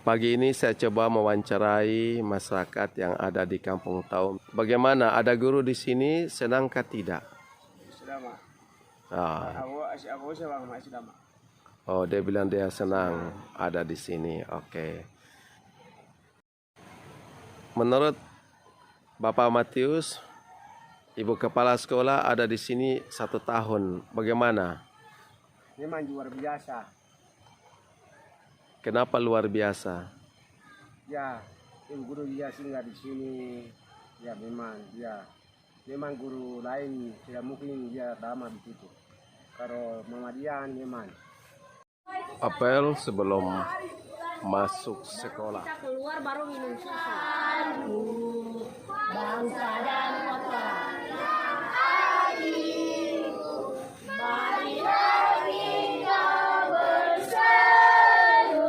Pagi ini saya coba mewawancarai masyarakat yang ada di Kampung Taumi. Bagaimana? Ada guru di sini, senangkah tidak? Sudah, Mak. Ah. Aku sudah, Mak. Sudah, Mak. Oh, dia bilang dia senang ada di sini. Oke. Menurut Bapak Matius, Ibu Kepala Sekolah ada di sini 1 tahun. Bagaimana? Memang luar biasa. Kenapa luar biasa? Ya, ibu guru dia singgah di sini. Ya, memang guru lain tidak mungkin dia lama di situ. Kalau Muhammadiyah memang. Apel sebelum masuk sekolah. Kita keluar baru minum susu. Bangsa dan kota. Mari kita bersatu,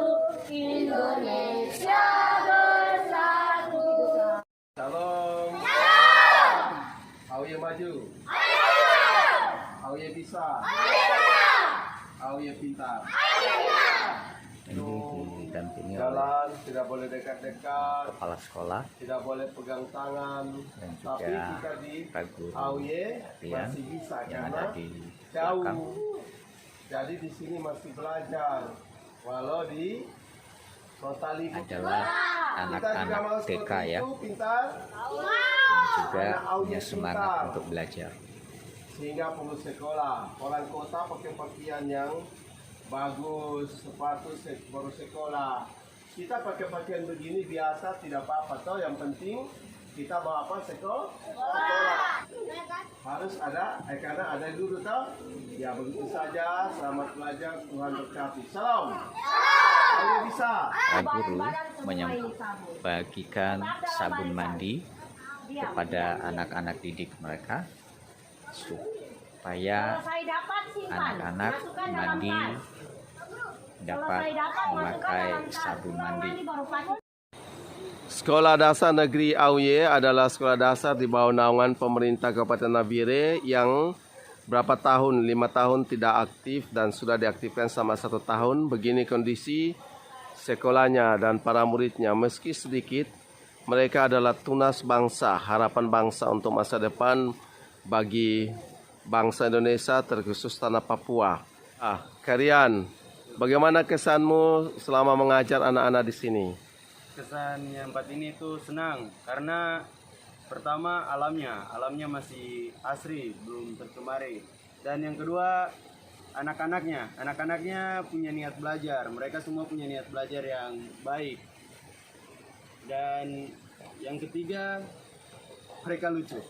Indonesia bersatu. Salam. Auye maju. Auye bisa. Auye pintar. Ini didampingi oleh Jalan tidak boleh dekat-dekat, kepala sekolah tidak boleh pegang tangan, dan tapi juga jika di Pak Guru Auye Rian masih bisa yang karena ada di belakang. jauh. Jadi di sini masih belajar, walau di kota Libu Adalah anak-anak TK ya, pintar, yang juga Anak punya Auye semangat pintar. untuk belajar. Sehingga perlu sekolah. Orang kota pakai pakaian yang bagus, sepatu baru sekolah. Kita pakai pakaian begini biasa tidak apa-apa toh. Yang penting kita bawa apa sekolah. Harus ada, karena ada guru toh. Ya begitu saja. Selamat belajar, Tuhan berkati. Salam. Ayo bisa. Pak Guru membagikan sabun mandi kepada anak-anak didik mereka supaya anak-anak mandi dapat memakai sabun mandi. Sekolah Dasar Negeri Auye adalah sekolah dasar di bawah naungan pemerintah Kabupaten Nabire yang berapa tahun, 5 tahun tidak aktif dan sudah diaktifkan selama 1 tahun. Begini kondisi sekolahnya dan para muridnya. Meski sedikit, mereka adalah tunas bangsa, harapan bangsa untuk masa depan bagi bangsa Indonesia, terkhusus tanah Papua. Karian, bagaimana kesanmu selama mengajar anak-anak di sini? Kesan yang empat ini itu senang karena pertama alamnya masih asri, belum tercemari. Dan yang kedua anak-anaknya punya niat belajar. Mereka semua punya niat belajar yang baik. Dan yang ketiga mereka lucu.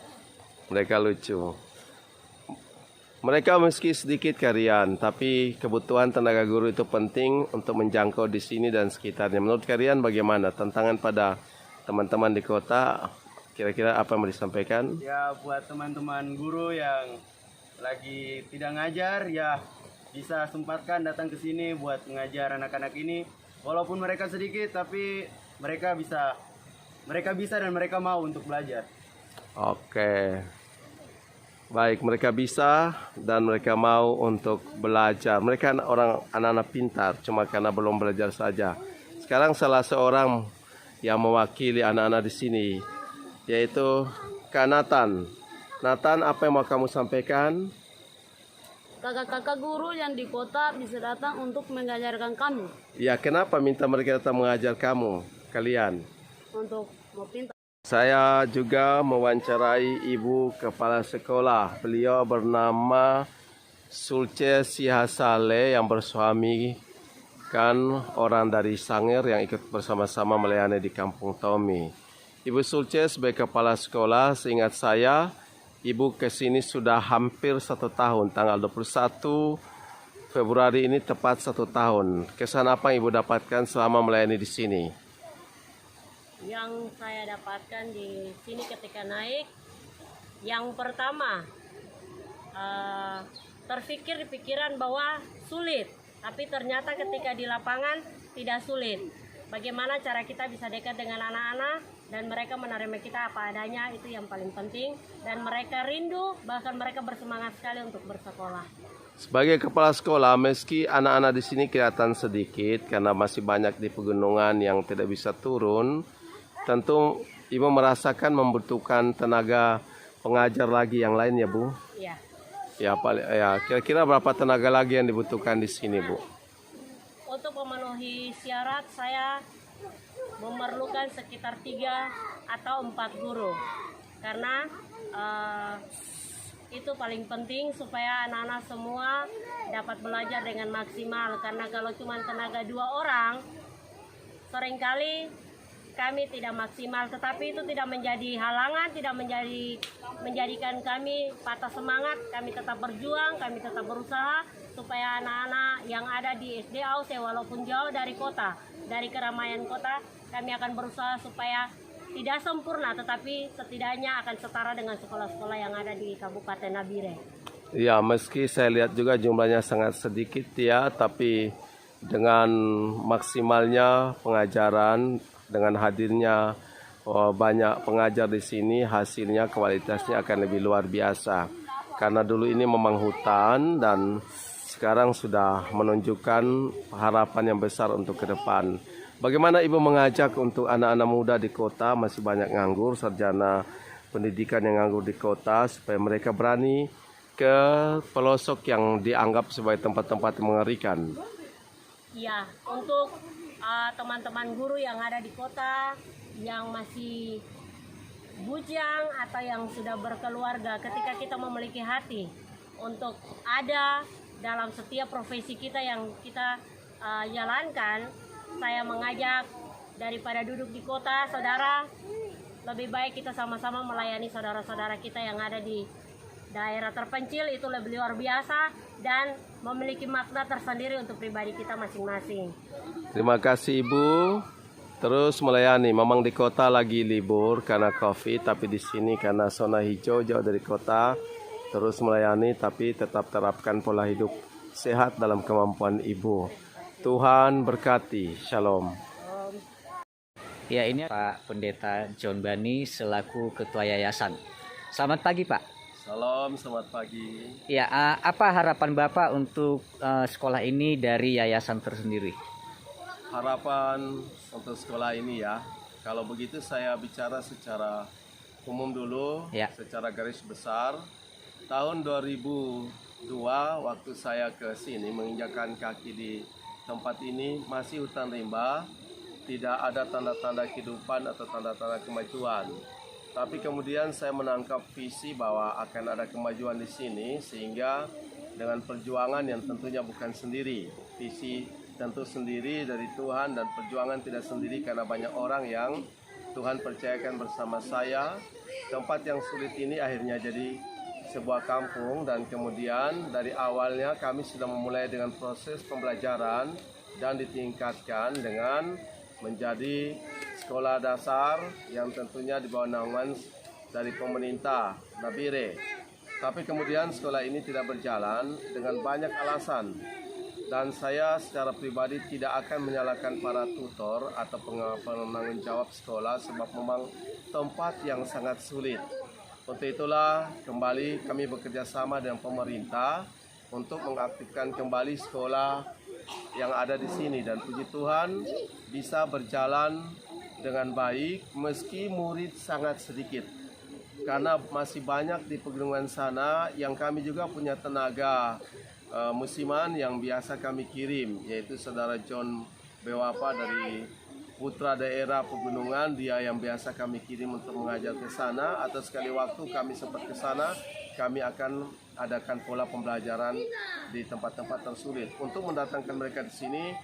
Mereka meski sedikit Karian, tapi kebutuhan tenaga guru itu penting untuk menjangkau di sini dan sekitarnya. Menurut Karian bagaimana tantangan pada teman-teman di kota? Kira-kira apa yang mau disampaikan? Ya buat teman-teman guru yang lagi tidak ngajar, ya bisa sempatkan datang ke sini buat mengajar anak-anak ini. Walaupun mereka sedikit, tapi mereka bisa dan mereka mau untuk belajar. Oke. Baik, mereka bisa dan mereka mau untuk belajar. Mereka anak-anak pintar, cuma karena belum belajar saja. Sekarang salah seorang yang mewakili anak-anak di sini, yaitu Kak Nathan. Nathan, apa yang mau kamu sampaikan? Kakak-kakak guru yang di kota bisa datang untuk mengajarkan kami. Ya, kenapa minta mereka datang mengajar kalian? Untuk mau pintar. Saya juga mewawancarai Ibu Kepala Sekolah. Beliau bernama Sulce Sihasale yang bersuami kan orang dari Sangir yang ikut bersama-sama melayani di Kampung Taumi. Ibu Sulce sebagai Kepala Sekolah, seingat saya, Ibu kesini sudah hampir 1 tahun. Tanggal 21 Februari ini tepat 1 tahun. Kesan apa yang Ibu dapatkan selama melayani di sini? Yang saya dapatkan di sini ketika naik, yang pertama terfikir di pikiran bahwa sulit, tapi ternyata ketika di lapangan tidak sulit. Bagaimana cara kita bisa dekat dengan anak-anak dan mereka menerima kita apa adanya, itu yang paling penting. Dan mereka rindu, bahkan mereka bersemangat sekali untuk bersekolah. Sebagai kepala sekolah, meski anak-anak di sini kelihatan sedikit karena masih banyak di pegunungan yang tidak bisa turun, tentu Ibu merasakan membutuhkan tenaga pengajar lagi yang lain ya Bu? Ya, Ya, kira-kira berapa tenaga lagi yang dibutuhkan di sini Bu? untuk memenuhi syarat saya memerlukan sekitar 3 atau 4 guru. Karena itu paling penting supaya anak-anak semua dapat belajar dengan maksimal. Karena kalau cuma tenaga 2 orang, seringkali kami tidak maksimal, tetapi itu tidak menjadi halangan, tidak menjadikan kami patah semangat. Kami tetap berjuang, kami tetap berusaha supaya anak-anak yang ada di SD Ause walaupun jauh dari kota, dari keramaian kota, kami akan berusaha supaya tidak sempurna, tetapi setidaknya akan setara dengan sekolah-sekolah yang ada di Kabupaten Nabire. Ya, meski saya lihat juga jumlahnya sangat sedikit ya, tapi dengan maksimalnya pengajaran, dengan hadirnya banyak pengajar di sini, hasilnya kualitasnya akan lebih luar biasa. Karena dulu ini memang hutan dan sekarang sudah menunjukkan harapan yang besar untuk ke depan. Bagaimana Ibu mengajak untuk anak-anak muda di kota, masih banyak nganggur, sarjana pendidikan yang nganggur di kota, supaya mereka berani ke pelosok yang dianggap sebagai tempat-tempat yang mengerikan? Ya, untuk teman-teman guru yang ada di kota, yang masih bujang atau yang sudah berkeluarga, ketika kita memiliki hati untuk ada dalam setiap profesi kita yang kita jalankan, saya mengajak daripada duduk di kota, saudara, lebih baik kita sama-sama melayani saudara-saudara kita yang ada di daerah terpencil. Itu lebih luar biasa dan memiliki makna tersendiri untuk pribadi kita masing-masing. Terima kasih Ibu. Terus melayani. Memang di kota lagi libur karena COVID, tapi di sini karena zona hijau jauh dari kota, terus melayani tapi tetap terapkan pola hidup sehat dalam kemampuan Ibu. Tuhan berkati. Shalom. Ya, ini Pak Pendeta John Bani selaku Ketua Yayasan. Selamat pagi Pak. Salam, selamat pagi. Ya, apa harapan Bapak untuk sekolah ini dari yayasan tersendiri? Harapan untuk sekolah ini ya, kalau begitu saya bicara secara umum dulu, Ya. secara garis besar. Tahun 2002 waktu saya ke sini menginjakan kaki di tempat ini, masih hutan rimba, tidak ada tanda-tanda kehidupan atau tanda-tanda kemajuan. Tapi kemudian saya menangkap visi bahwa akan ada kemajuan di sini, sehingga dengan perjuangan yang tentunya bukan sendiri, visi tentu sendiri dari Tuhan dan perjuangan tidak sendiri karena banyak orang yang Tuhan percayakan bersama saya. Tempat yang sulit ini akhirnya jadi sebuah kampung, dan kemudian dari awalnya kami sudah memulai dengan proses pembelajaran dan ditingkatkan dengan menjadi sekolah dasar yang tentunya di bawah naungan dari pemerintah Nabire. Tapi kemudian sekolah ini tidak berjalan dengan banyak alasan, dan saya secara pribadi tidak akan menyalahkan para tutor atau penanggung jawab sekolah, sebab memang tempat yang sangat sulit. Untuk itulah kembali kami bekerja sama dengan pemerintah untuk mengaktifkan kembali sekolah yang ada di sini, dan puji Tuhan bisa berjalan dengan baik meski murid sangat sedikit. Karena masih banyak di pegunungan sana yang kami juga punya tenaga musiman yang biasa kami kirim, yaitu saudara John Bewapa dari putra daerah pegunungan, dia yang biasa kami kirim untuk mengajar ke sana, atau sekali waktu kami sempat ke sana, kami akan adakan pola pembelajaran di tempat-tempat tersulit. Untuk mendatangkan mereka di sini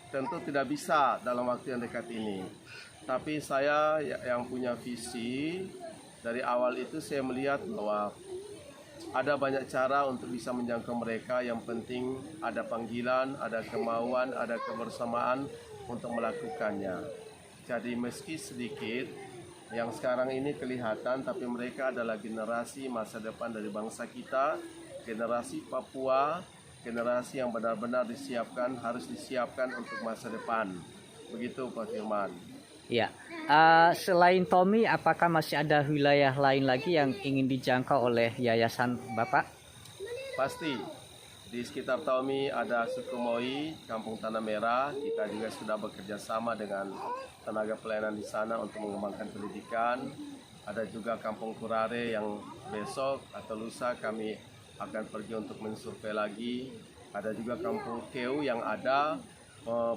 tentu tidak bisa dalam waktu yang dekat ini. Tapi saya yang punya visi, dari awal itu saya melihat bahwa ada banyak cara untuk bisa menjangkau mereka. Yang penting ada panggilan, ada kemauan, ada kebersamaan untuk melakukannya. Jadi meski sedikit yang sekarang ini kelihatan, tapi mereka adalah generasi masa depan dari bangsa kita, generasi Papua, generasi yang benar-benar disiapkan, harus disiapkan untuk masa depan. Begitu Pak Firman. Ya, selain Tommy, apakah masih ada wilayah lain lagi yang ingin dijangkau oleh yayasan Bapak? Pasti Di sekitar Tommy ada suku Moi, Kampung Tanah Merah. Kita juga sudah bekerja sama dengan tenaga pelayanan di sana untuk mengembangkan pendidikan. Ada juga Kampung Kurare yang besok atau lusa kami akan pergi untuk mensurvei lagi. Ada juga Kampung Keu yang ada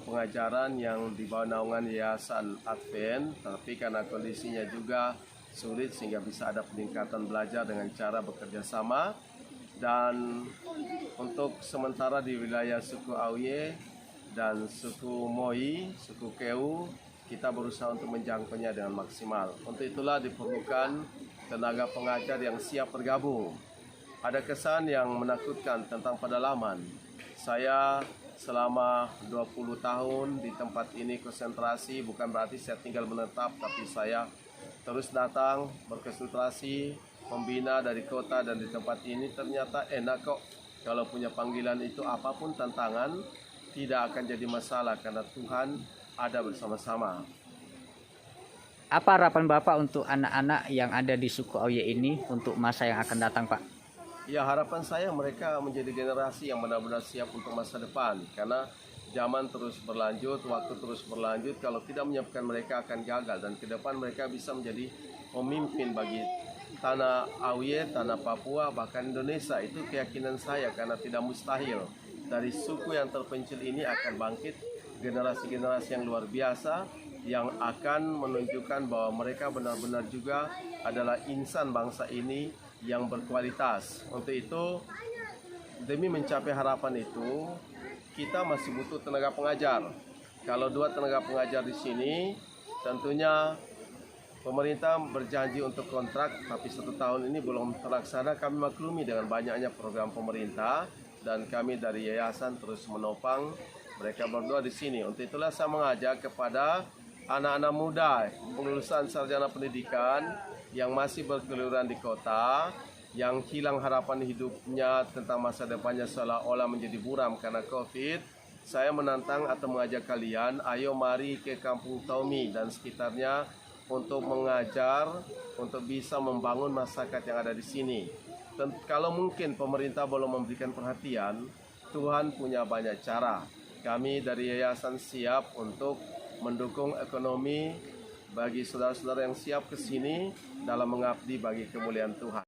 pengajaran yang di bawah naungan Yayasan Advent, tapi karena kondisinya juga sulit sehingga bisa ada peningkatan belajar dengan cara bekerja sama. Dan untuk sementara di wilayah suku Auye dan suku Moi, suku Keu, kita berusaha untuk menjangkaunya dengan maksimal. Untuk itulah diperlukan tenaga pengajar yang siap bergabung. Ada kesan yang menakutkan tentang pedalaman. Saya selama 20 tahun di tempat ini konsentrasi, bukan berarti saya tinggal menetap, tapi saya terus datang berkonsentrasi, membina dari kota dan di tempat ini. Ternyata enak kok kalau punya panggilan itu, apapun tantangan tidak akan jadi masalah karena Tuhan ada bersama-sama. Apa harapan Bapak untuk anak-anak yang ada di suku Auye ini untuk masa yang akan datang, Pak? Ya, harapan saya mereka menjadi generasi yang benar-benar siap untuk masa depan. Karena zaman terus berlanjut, waktu terus berlanjut. Kalau tidak menyiapkan mereka akan gagal. Dan ke depan mereka bisa menjadi pemimpin bagi tanah Auye, tanah Papua, bahkan Indonesia. Itu keyakinan saya karena tidak mustahil. Dari suku yang terpencil ini akan bangkit generasi-generasi yang luar biasa yang akan menunjukkan bahwa mereka benar-benar juga adalah insan bangsa ini yang berkualitas. Untuk itu, demi mencapai harapan itu, kita masih butuh tenaga pengajar. Kalau 2 tenaga pengajar di sini, tentunya pemerintah berjanji untuk kontrak, tapi 1 tahun ini belum terlaksana. Kami maklumi dengan banyaknya program pemerintah, dan kami dari yayasan terus menopang mereka berdua di sini. Untuk itulah saya mengajak kepada anak-anak muda lulusan sarjana pendidikan yang masih berkeliaran di kota, yang hilang harapan hidupnya tentang masa depannya seolah-olah menjadi buram karena COVID. Saya menantang atau mengajak kalian, ayo mari ke Kampung Tommy dan sekitarnya untuk mengajar, untuk bisa membangun masyarakat yang ada di sini. Dan kalau mungkin pemerintah belum memberikan perhatian, Tuhan punya banyak cara. Kami dari yayasan siap untuk mendukung ekonomi bagi saudara-saudara yang siap ke sini dalam mengabdi bagi kemuliaan Tuhan.